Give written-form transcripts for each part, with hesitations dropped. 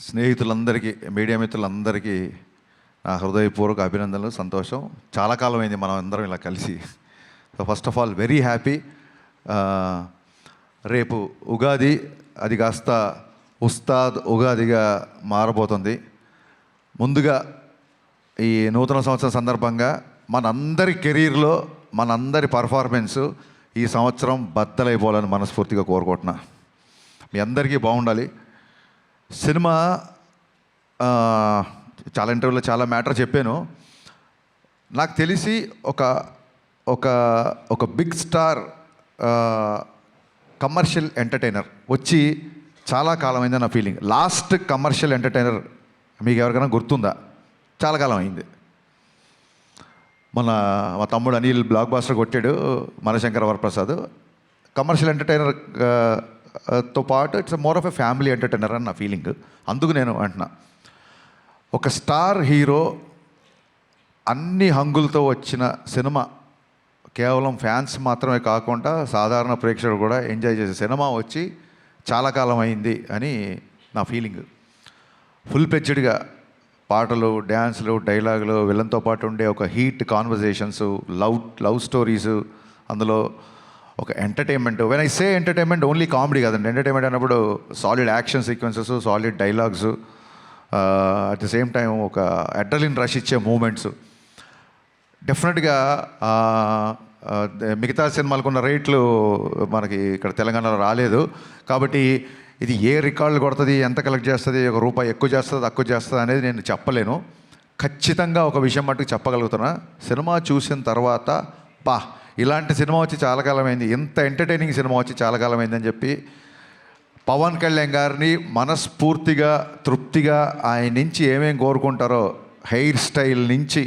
స్నేహితులందరికీ, media మిత్రులందరికీ నా హృదయపూర్వక అభినందనలు, సంతోషం. చాలా కాలం అయింది మనం అందరం ఇలా కలిసి. So first of all very happy. రేపు ఉగాది, అది కాస్త ఉస్తాద్ ఉగాదిగా మారబోతుంది. ముందుగా ఈ నూతన సంవత్సరం సందర్భంగా మనందరి కెరీర్లో మనందరి పర్ఫార్మెన్సు ఈ సంవత్సరం బద్దలైపోవాలని మనస్ఫూర్తిగా కోరుకుంటున్నా. మీ అందరికీ బాగుండాలి. సినిమా చాలా ఇంటర్వ్యూలో చాలా మ్యాటర్ చెప్పాను. నాకు తెలిసి ఒక ఒక ఒక బిగ్ స్టార్ కమర్షియల్ ఎంటర్టైనర్ వచ్చి చాలా కాలమైంది నా ఫీలింగ్. లాస్ట్ కమర్షియల్ ఎంటర్టైనర్ మీకు ఎవరికైనా గుర్తుందా? చాలా కాలం అయింది. మా తమ్ముడు అనిల్ బ్లాక్ బాస్టర్ కొట్టాడు, మనశంకర వరప్రసాద్. కమర్షియల్ ఎంటర్టైనర్ తో పాటు it's more of a family entertainer అని నా ఫీలింగ్. అందుకు నేను అంటున్నా, ఒక స్టార్ హీరో అన్ని హంగులతో వచ్చిన సినిమా, కేవలం ఫ్యాన్స్ మాత్రమే కాకుండా సాధారణ ప్రేక్షకుడు కూడా ఎంజాయ్ చేసే సినిమా వచ్చి చాలా కాలం అయింది అని నా ఫీలింగ్. ఫుల్ ప్లెడ్జ్డ్గా పాటలు, డ్యాన్స్లు, డైలాగులు, విలన్తో పాటు ఉండే ఒక హీట్ కాన్వర్జేషన్స్, లవ్ స్టోరీసు, అందులో ఒక entertainment. When I say entertainment, only comedy కాదండి. ఎంటర్టైన్మెంట్ అన్నప్పుడు solid action sequences, solid dialogues, at the same time ఒక అడ్రలిన్ రష్ ఇచ్చే మూమెంట్స్. డెఫినెట్గా మిగతా సినిమాలకు ఉన్న రేట్లు మనకి ఇక్కడ తెలంగాణలో రాలేదు. కాబట్టి ఇది ఏ రికార్డులు కొడుతుంది, ఎంత కలెక్ట్ చేస్తుంది, ఒక రూపాయి ఎక్కువ చేస్తుంది తక్కువ చేస్తుంది అనేది నేను చెప్పలేను. ఖచ్చితంగా ఒక విషయం మట్టుకు చెప్పగలుగుతున్నా, సినిమా చూసిన తర్వాత ఇలాంటి సినిమా వచ్చి చాలా కాలమైంది, ఇంత ఎంటర్టైనింగ్ సినిమా వచ్చి చాలా కాలమైందని చెప్పి పవన్ కళ్యాణ్ గారిని మనస్ఫూర్తిగా, తృప్తిగా ఆయన నుంచి ఏమేం కోరుకుంటారో, హెయిర్ స్టైల్ నుంచి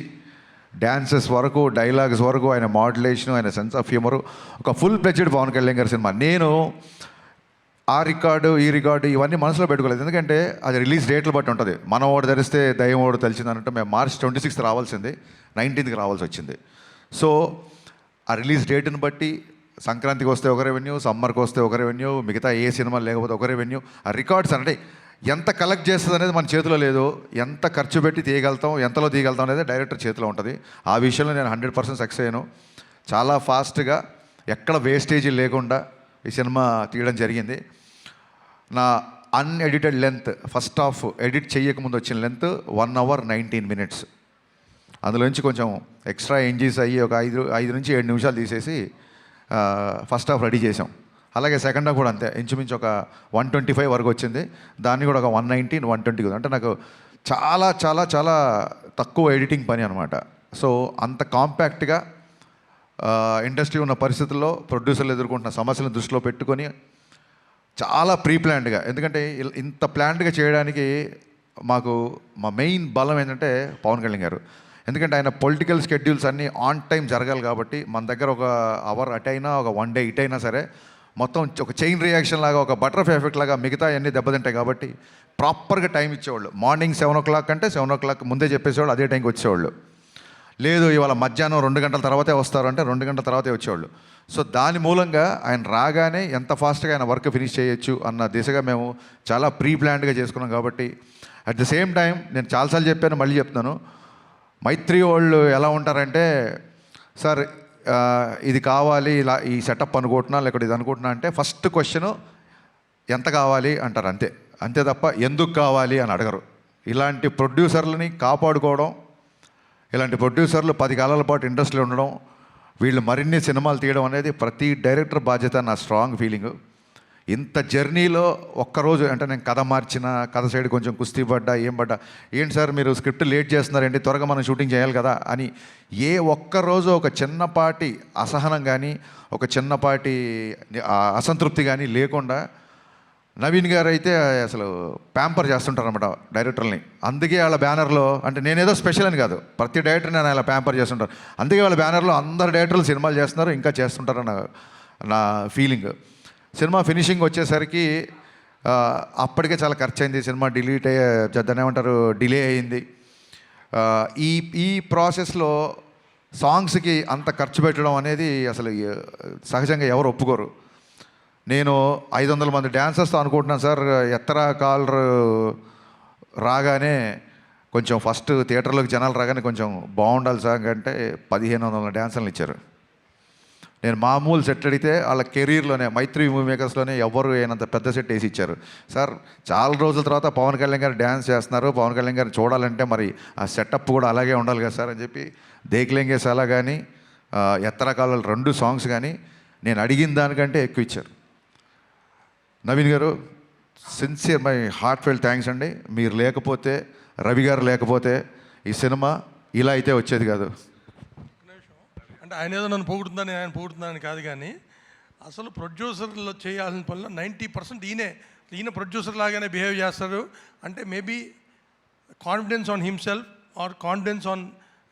డ్యాన్సెస్ వరకు, డైలాగ్స్ వరకు, ఆయన మాడ్యులేషను, ఆయన సెన్స్ ఆఫ్ హ్యూమరు, ఒక ఫుల్ ప్లెడ్జ్డ్ పవన్ కళ్యాణ్ గారి సినిమా. నేను ఆ రికార్డు ఈ రికార్డు ఇవన్నీ మనసులో పెట్టుకోలేదు, ఎందుకంటే అది రిలీజ్ డేట్లు బట్టి ఉంటుంది. మనం ఓడి ధరిస్తే దయ్యం ఓడి తెలిసిందనంటే మేము మార్చ్ 26th రావాల్సింది, 19th రావాల్సి వచ్చింది. సో ఆ రిలీజ్ డేట్ని బట్టి సంక్రాంతికి వస్తే ఒక రెవెన్యూ, సమ్మర్కి వస్తే ఒక రెవెన్యూ, మిగతా ఏ సినిమా లేకపోతే ఒక రెవెన్యూ. ఆ రికార్డ్స్ అంటే ఎంత కలెక్ట్ చేస్తుంది అనేది మన చేతిలో లేదు. ఎంత ఖర్చు పెట్టి తీయగలుగుతాం, ఎంతలో తీయగలుగుతాం అనేది డైరెక్టర్ చేతిలో ఉంటుంది. ఆ విషయంలో నేను 100% సక్సెస్ అయ్యాను. చాలా ఫాస్ట్గా, ఎక్కడ వేస్టేజీ లేకుండా ఈ సినిమా తీయడం జరిగింది. నా unedited length, first half edit చేయకముందు వచ్చిన లెంత్ 1 hour 19 minutes. అందులోంచి కొంచెం ఎక్స్ట్రా ఎంజీస్ అయ్యి ఒక 5 నుంచి 7 నిమిషాలు తీసేసి ఫస్ట్ హాఫ్ రెడీ చేసాం. అలాగే సెకండ్ హాఫ్ కూడా అంతే, ఇంచుమించు ఒక 125 వరకు వచ్చింది. దాన్ని కూడా ఒక 119, 120. అంటే నాకు చాలా చాలా చాలా తక్కువ ఎడిటింగ్ పని అనమాట. సో అంత కాంపాక్ట్గా ఇండస్ట్రీ ఉన్న పరిస్థితుల్లో ప్రొడ్యూసర్లు ఎదుర్కొంటున్న సమస్యలను దృష్టిలో పెట్టుకొని చాలా ప్లాన్డ్గా, ఎందుకంటే ఇంత ప్లాన్డ్గా చేయడానికి మాకు మా మెయిన్ బలం ఏంటంటే పవన్ కళ్యాణ్ గారు. ఎందుకంటే ఆయన పొలిటికల్ షెడ్యూల్స్ అన్నీ ఆన్ టైం జరగాలి కాబట్టి మన దగ్గర ఒక అవర్ అటు అయినా, ఒక 1 day ఇటు అయినా సరే, మొత్తం ఒక చైన్ రియాక్షన్ లాగా, ఒక బటర్ఫ్లై ఎఫెక్ట్ లాగా మిగతా అన్నీ దెబ్బతింటాయి. కాబట్టి ప్రాపర్గా టైం ఇచ్చేవాళ్ళు. మార్నింగ్ 7 o'clock అంటే 7 o'clock ముందే చెప్పేసేవాళ్ళు, అదే టైంకి వచ్చేవాళ్ళు. లేదు ఇవాళ మధ్యాహ్నం 2 గంటల తర్వాతే వస్తారు అంటే 2 గంటల తర్వాతే వచ్చేవాళ్ళు. సో దాని మూలంగా ఆయన రాగానే ఎంత ఫాస్ట్గా ఆయన వర్క్ ఫినిష్ చేయొచ్చు అన్న దిశగా మేము చాలా ప్లాన్డ్గా చేసుకున్నాం. కాబట్టి అట్ ది సేమ్ టైం నేను చాలాసార్లు చెప్పాను, మళ్ళీ చెప్తున్నాను, మైత్రి వాళ్ళు ఎలా ఉంటారంటే, సార్ ఇది కావాలి, ఇలా ఈ సెటప్ అనుకుంటున్నా, లేకపోతే ఇది అనుకుంటున్నా అంటే ఫస్ట్ క్వశ్చను ఎంత కావాలి అంటారు, అంతే తప్ప ఎందుకు కావాలి అని అడగరు. ఇలాంటి ప్రొడ్యూసర్లని కాపాడుకోవడం, ఇలాంటి ప్రొడ్యూసర్లు 10 కాలాల పాటు ఇండస్ట్రీలో ఉండడం, వీళ్ళు మరిన్ని సినిమాలు తీయడం అనేది ప్రతి డైరెక్టర్ బాధ్యత, నా స్ట్రాంగ్ ఫీలింగు. ఇంత జర్నీలో ఒక్కరోజు అంటే నేను కథ మార్చిన, కథ సైడ్ కొంచెం కుస్తీ పడ్డా, ఏంటి సార్ మీరు స్క్రిప్ట్ లేట్ చేస్తున్నారండి, త్వరగా మనం షూటింగ్ చేయాలి కదా అని ఏ ఒక్కరోజు ఒక చిన్నపాటి అసహనం కానీ, ఒక చిన్నపాటి అసంతృప్తి కానీ లేకుండా నవీన్ గారు అయితే అసలు ప్యాంపర్ చేస్తుంటారు అనమాట డైరెక్టర్ని. అందుకే వాళ్ళ బ్యానర్లో, అంటే నేనేదో స్పెషల్ అని కాదు, ప్రతి డైరెక్టర్ నేను అలా ప్యాంపర్ చేస్తుంటారు. అందుకే వాళ్ళ బ్యానర్లో అందరు డైరెక్టర్లు సినిమాలు చేస్తున్నారు, ఇంకా చేస్తుంటారన్న నా ఫీలింగ్. సినిమా ఫినిషింగ్ వచ్చేసరికి అప్పటికే చాలా ఖర్చు అయింది. సినిమా డిలే అయింది. ఈ ప్రాసెస్లో సాంగ్స్కి అంత ఖర్చు పెట్టడం అనేది అసలు సహజంగా ఎవరు ఒప్పుకోరు. నేను 500 మంది డాన్సర్స్తో అనుకుంటున్నాను సార్, ఎత్తరా కాలర్ రాగానే కొంచెం ఫస్ట్ థియేటర్లోకి జనాలు రాగానే కొంచెం బాగుండాలి సార్ అంటే 1500 డ్యాన్సులను ఇచ్చారు. నేను మామూలు సెట్ అడిగితే వాళ్ళ కెరీర్లోనే మైత్రి మూవీ మేకర్స్లోనే ఎవరు అయినంత పెద్ద సెట్ వేసి ఇచ్చారు. సార్ చాలా రోజుల తర్వాత పవన్ కళ్యాణ్ గారు డ్యాన్స్ చేస్తున్నారు, పవన్ కళ్యాణ్ గారిని చూడాలంటే మరి ఆ సెటప్ కూడా అలాగే ఉండాలి కదా సార్ అని చెప్పి దేక్లేంగే సాలా కానీ ఎత్తరకాల 2 సాంగ్స్ కానీ నేను అడిగిన దానికంటే ఎక్కువ ఇచ్చారు. Naveen garu sincere my heart felt thanks అండి. మీరు లేకపోతే, రవి గారు లేకపోతే ఈ సినిమా ఇలా అయితే వచ్చేది కాదు. అంటే ఆయన ఏదో నన్ను పొగుడుతుందని ఆయన పొగుడుతుందని కాదు, కానీ అసలు ప్రొడ్యూసర్లో చేయాల్సిన పనులు 90% ఈయన ప్రొడ్యూసర్ లాగానే బిహేవ్ చేస్తారు. అంటే maybe confidence on himself or confidence on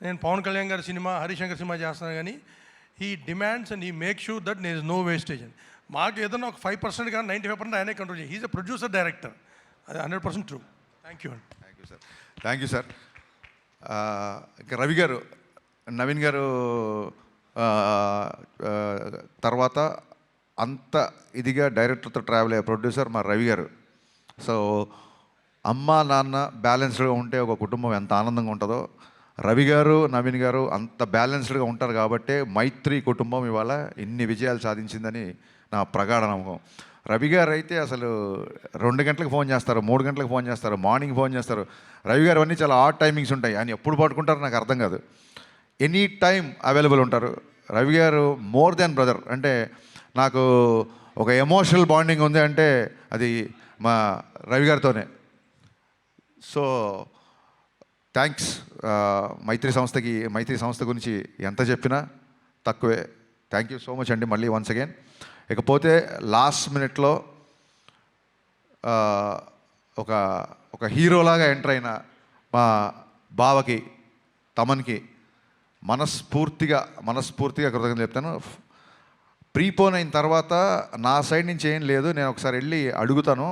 నేను పవన్ కళ్యాణ్ గారి సినిమా, హరిశంకర్ సినిమా చేస్తున్నాను, కానీ he demands and he make sure that there is no wastage అని. మాకు ఏదైనా ఒక 5% కానీ 95% ఆయనే కంట్రోల్ చేయాలి. హీజ్ అ ప్రొడ్యూసర్ డైరెక్టర్, అది 100% ట్రూ. థ్యాంక్ యూ అండి. Thank you sir. ఇంకా రవి గారు, నవీన్ గారు తర్వాత అంత ఇదిగా డైరెక్టర్తో ట్రావెల్ అయ్యే ప్రొడ్యూసర్ మా రవి గారు. సో అమ్మ నాన్న బ్యాలెన్స్డ్గా ఉంటే ఒక కుటుంబం ఎంత ఆనందంగా ఉంటుందో, రవి గారు నవీన్ గారు అంత బ్యాలెన్స్డ్గా ఉంటారు కాబట్టే మైత్రి కుటుంబం ఇవాళ ఇన్ని విజయాలు సాధించిందని నా ప్రగాఢ నమ్మకం. రవి గారు అయితే అసలు 2 గంటలకు ఫోన్ చేస్తారు, 3 గంటలకు ఫోన్ చేస్తారు, మార్నింగ్ ఫోన్ చేస్తారు. రవి గారు అన్నీ చాలా ఆడ్ టైమింగ్స్ ఉంటాయి. ఆయన ఎప్పుడు పట్టుకుంటారో నాకు అర్థం కాదు. ఎనీ టైం అవైలబుల్ ఉంటారు. రవి గారు మోర్ దాన్ బ్రదర్. అంటే నాకు ఒక ఎమోషనల్ బాండింగ్ ఉంది అంటే అది మా రవి గారితోనే. So thanks. మైత్రి సంస్థ గురించి ఎంత చెప్పినా తక్కువే. థ్యాంక్ యూ సో మచ్ అండి మళ్ళీ వన్స్ అగైన్. ఇకపోతే లాస్ట్ మినిట్లో ఒక హీరోలాగా ఎంటర్ అయిన మా బావకి, తమన్కి మనస్ఫూర్తిగా కృతజ్ఞతలు చెప్తాను. ప్రీపోన్ అయిన తర్వాత నా సైడ్ నుంచి ఏం లేదు, నేను ఒకసారి వెళ్ళి అడుగుతాను.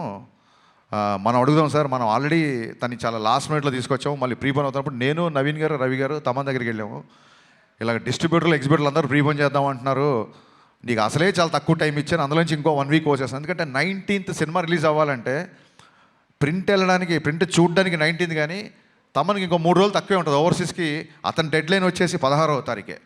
మనం అడుగుదాం సార్, మనం ఆల్రెడీ తను చాలా లాస్ట్ మినిట్లో తీసుకొచ్చాము. మళ్ళీ ప్రీపోన్ అవుతున్నప్పుడు నేను, నవీన్ గారు, రవి గారు తమన్ దగ్గరికి వెళ్ళాము. ఇలా డిస్ట్రిబ్యూటర్లు, ఎగ్జిబ్యూటర్లు అందరూ ప్రీపోన్ చేద్దాం అంటున్నారు, నీకు అసలే చాలా తక్కువ టైం ఇచ్చాను, అందులోంచి ఇంకో 1 వీక్ వచ్చేస్తాను. ఎందుకంటే 19th సినిమా రిలీజ్ అవ్వాలంటే ప్రింట్ చూడడానికి 19th, కానీ తమనికి ఇంకో 3 రోజులు తక్కువే ఉంటుంది. ఓవర్సీస్కి అతని డెడ్ లైన్ వచ్చేసి 16వ తారీఖే.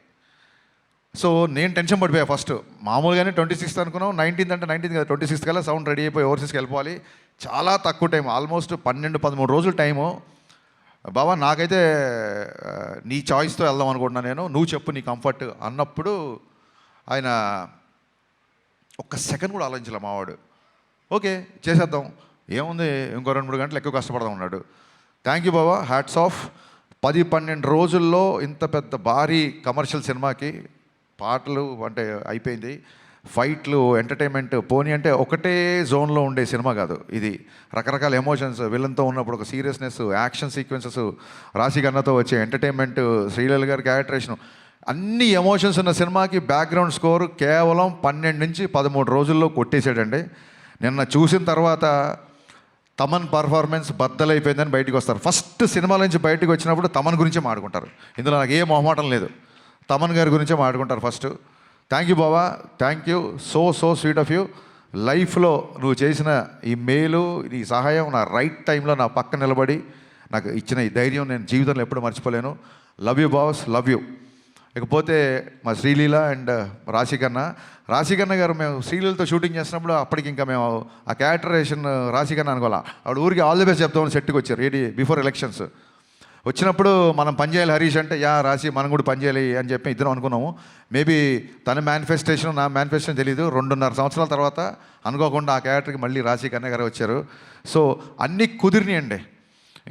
సో నేను టెన్షన్ పడిపోయా. ఫస్ట్ మామూలుగానే 26th అనుకున్నాం, 19th అంటే 19th కదా, 26th కల్లా సౌండ్ రెడీ అయిపోయి ఓవర్సీస్కి వెళ్ళిపోవాలి. చాలా తక్కువ టైం, ఆల్మోస్ట్ 12-13 రోజులు టైము. బాబా నాకైతే నీ చాయిస్తో వెళ్దాం అనుకుంటున్నాను, నేను నువ్వు చెప్పు నీ కంఫర్ట్ అన్నప్పుడు ఆయన ఒక్క సెకండ్ కూడా ఆలోచించలే మావాడు. ఓకే చేసేద్దాం, ఏముంది ఇంకో 2-3 గంటలు ఎక్కువ కష్టపడదాం అన్నాడు. Thank you Baba, hats off. 10-12 రోజుల్లో ఇంత పెద్ద భారీ కమర్షియల్ సినిమాకి పాటలు అంటే అయిపోయింది, ఫైట్లు, ఎంటర్టైన్మెంట్ పోనీ అంటే ఒకటే జోన్లో ఉండే సినిమా కాదు ఇది. రకరకాల ఎమోషన్స్, విలన్తో ఉన్నప్పుడు ఒక సీరియస్నెస్, యాక్షన్ సీక్వెన్సెస్, రాశిగన్నతో వచ్చే ఎంటర్టైన్మెంట్, శ్రీలీల గారి క్యారెక్టరేషన్, అన్ని ఎమోషన్స్ ఉన్న సినిమాకి బ్యాక్గ్రౌండ్ స్కోర్ కేవలం 12-13 రోజుల్లో కొట్టేసాడండి. నిన్న చూసిన తర్వాత తమన్ పర్ఫార్మెన్స్ బద్దలైపోయిందని బయటకు వస్తారు. ఫస్ట్ సినిమా నుంచి బయటకు వచ్చినప్పుడు తమన్ గురించే మాట్లాడుకుంటారు. ఇందులో నాకు ఏ మొహమాటం లేదు, తమన్ గారి గురించే మాట్లాడుకుంటారు first. Thank you Baba, thank you, so sweet of you. లైఫ్లో నువ్వు చేసిన ఈ మేలు, ఈ సహాయం, నా రైట్ టైంలో నా పక్క నిలబడి నాకు ఇచ్చిన ఈ ధైర్యం నేను జీవితంలో ఎప్పుడు మర్చిపోలేను. Love you boss, love you. ఇకపోతే మా శ్రీలీల అండ్ రాశికన్న గారు, మేము శ్రీలీలతో షూటింగ్ చేసినప్పుడు అప్పటికి ఇంకా మేము ఆ క్యారెక్టరేషన్ రాశికన్న అనుకోవాలా, ఆవిడ ఊరికి ఆల్ ది బెస్ట్ చెప్తామని సెట్కి వచ్చారు ఏడి బిఫోర్ ఎలక్షన్స్. వచ్చినప్పుడు మనం పనిచేయాలి హరీష్ అంటే, యా రాశి మనం కూడా పనిచేయాలి అని చెప్పి ఇద్దరం అనుకున్నాము. మేబీ తన మేనిఫెస్టేషన్ నా మేనిఫెస్టేషన్ తెలీదు. 2.5 సంవత్సరాల తర్వాత అనుకోకుండా ఆ క్యారెక్టర్కి మళ్ళీ రాశికన్న గారు వచ్చారు. సో అన్నీ కుదిరినాయండి.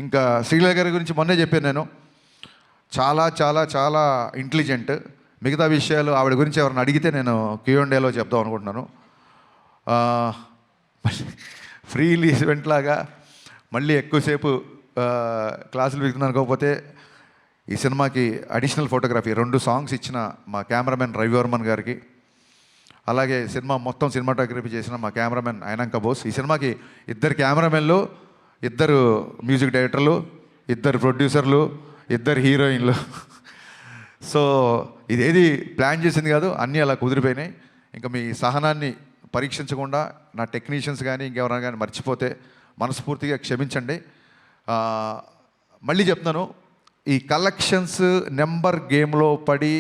ఇంకా శ్రీలీల గారి గురించి మొన్నే చెప్పాను నేను, చాలా చాలా చాలా ఇంటెలిజెంట్. మిగతా విషయాలు ఆవిడ గురించి ఎవరిని అడిగితే నేను Q&Aలో చెప్దాం అనుకుంటున్నాను. ఫ్రీ ఈవెంట్ లాగా మళ్ళీ ఎక్కువసేపు క్లాసులు పెడుతున్నాను. కాకపోతే ఈ సినిమాకి అడిషనల్ ఫోటోగ్రఫీ 2 సాంగ్స్ ఇచ్చిన మా కెమెరామెన్ రవివర్మన్ గారికి, అలాగే సినిమా మొత్తం సినిమాటోగ్రఫీ చేసిన మా కెమెరామెన్ అయినంక బోస్. ఈ సినిమాకి 2 కెమెరామెన్లు, 2 మ్యూజిక్ డైరెక్టర్లు, 2 ప్రొడ్యూసర్లు, 2 హీరోయిన్లు. సో ఇదేది ప్లాన్ చేసింది కాదు, అన్నీ అలా కుదిరిపోయినాయి. ఇంకా మీ సహనాన్ని పరీక్షించకుండా నా టెక్నీషియన్స్ కానీ ఇంకెవరైనా కానీ మర్చిపోతే మనస్ఫూర్తిగా క్షమించండి. మళ్ళీ చెప్తున్నాను, ఈ కలెక్షన్స్ నెంబర్ గేమ్లో పడి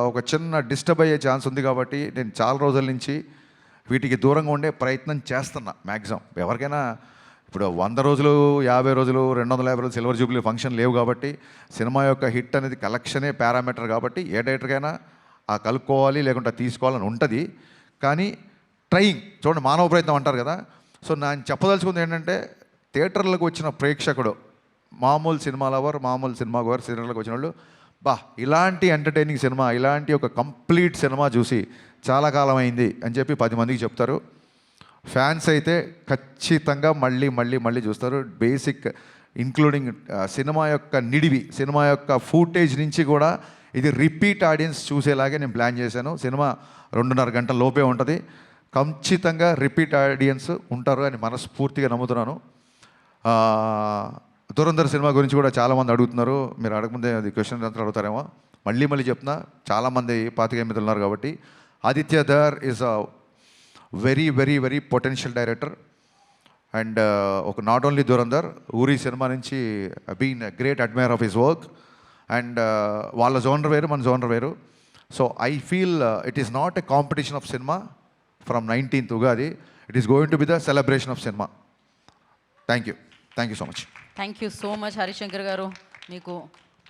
ఒక చిన్న డిస్టర్బ్ అయ్యే ఛాన్స్ ఉంది కాబట్టి నేను చాలా రోజుల నుంచి వీటికి దూరంగా ఉండే ప్రయత్నం చేస్తున్నా మ్యాక్సిమం. ఎవరికైనా ఇప్పుడు 100 రోజులు, 50 రోజులు, 250 రోజులు సిల్వర్ జూబ్లీ ఫంక్షన్ లేవు కాబట్టి సినిమా యొక్క హిట్ అనేది కలెక్షనే పారామీటర్ కాబట్టి ఏ డైరెక్టర్కైనా ఆ కలుపుకోవాలి లేకుంటే తీసుకోవాలని ఉంటుంది. కానీ ట్రయింగ్ చూడండి, మానవ ప్రయత్నం అంటారు కదా. సో నేను చెప్పదలుచుకుంది ఏంటంటే, థియేటర్లకు వచ్చిన ప్రేక్షకుడు, మామూలు సినిమా లవర్, మామూలు సినిమా గోర్, థియేటర్లకు వచ్చిన వాళ్ళు ఇలాంటి ఎంటర్టైనింగ్ సినిమా, ఇలాంటి ఒక కంప్లీట్ సినిమా చూసి చాలా కాలం అయింది అని చెప్పి 10 మందికి చెప్తారు. ఫ్యాన్స్ అయితే ఖచ్చితంగా మళ్ళీ మళ్ళీ మళ్ళీ చూస్తారు. బేసిక్ ఇంక్లూడింగ్ సినిమా యొక్క నిడివి, సినిమా యొక్క ఫూటేజ్ నుంచి కూడా ఇది రిపీట్ ఆడియన్స్ చూసేలాగే నేను ప్లాన్ చేశాను. సినిమా 2.5 గంటల లోపే ఉంటుంది. ఖచ్చితంగా రిపీట్ ఆడియన్స్ ఉంటారు అని మనస్ఫూర్తిగా నమ్ముతున్నాను. దురంధర్ సినిమా గురించి కూడా చాలామంది అడుగుతున్నారు. మీరు అడగముందే అది క్వశ్చన్ అంతా అడుగుతారేమో. మళ్ళీ మళ్ళీ చెప్తున్నా, చాలామంది పాతికేయ మిత్రులు ఉన్నారు కాబట్టి. Aditya Dhar is a very very very potential director. And ఒక not only Dhurandhar, Uri cinema నుంచి been great admirer of his work. And వాళ్ళ జోనర్ వేరు, మన జోనర్ వేరు. So I feel it is not a competition of cinema from 19th Ugadi. It is going to be the celebration of cinema. Thank you so much. Thank you so much Harishankar garu. మీకు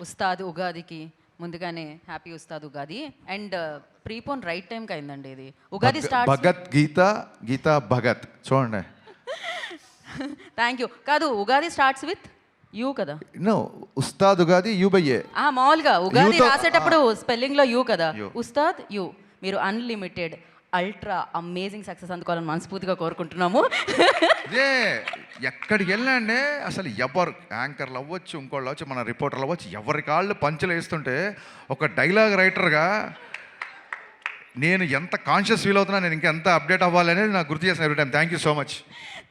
ఉస్తాద్ ఉగాదికి ముందుగానే happy Ustaad Ugadi. And prepone right టైంకి అయిందండి ఇది. Ugadi start Bhagat Geeta Bhagat చూడండి. Thank you. కాదు, Ugadi starts with U కదా. No, Ustaad Ugadi U by A. మామూలుగా ఉగాది యూతో- రాసేటప్పుడు స్పెల్లింగ్లో యూ కదా. యూ. ఉస్తాద్ యూ. మీరు అన్లిమిటెడ్ అల్ట్రా అమేజింగ్ సక్సెస్ అందుకోవాలని మనస్ఫూర్తిగా కోరుకుంటున్నాము. ఇదే ఎక్కడికి వెళ్ళండి అసలు ఎవరు యాంకర్లు అవ్వచ్చు, ఇంకోళ్ళు అవ్వచ్చు, మన రిపోర్టర్లు అవ్వచ్చు, ఎవరి కాళ్ళు పంచులు వేస్తుంటే ఒక డైలాగ్ రైటర్గా నేను ఎంత కాన్షియస్ ఫీల్ అవుతున్నా, నేను ఇంకా ఎంత అప్డేట్ అవ్వాలి అనేది నాకు గుర్తు చేసిన every time. Thank you so much.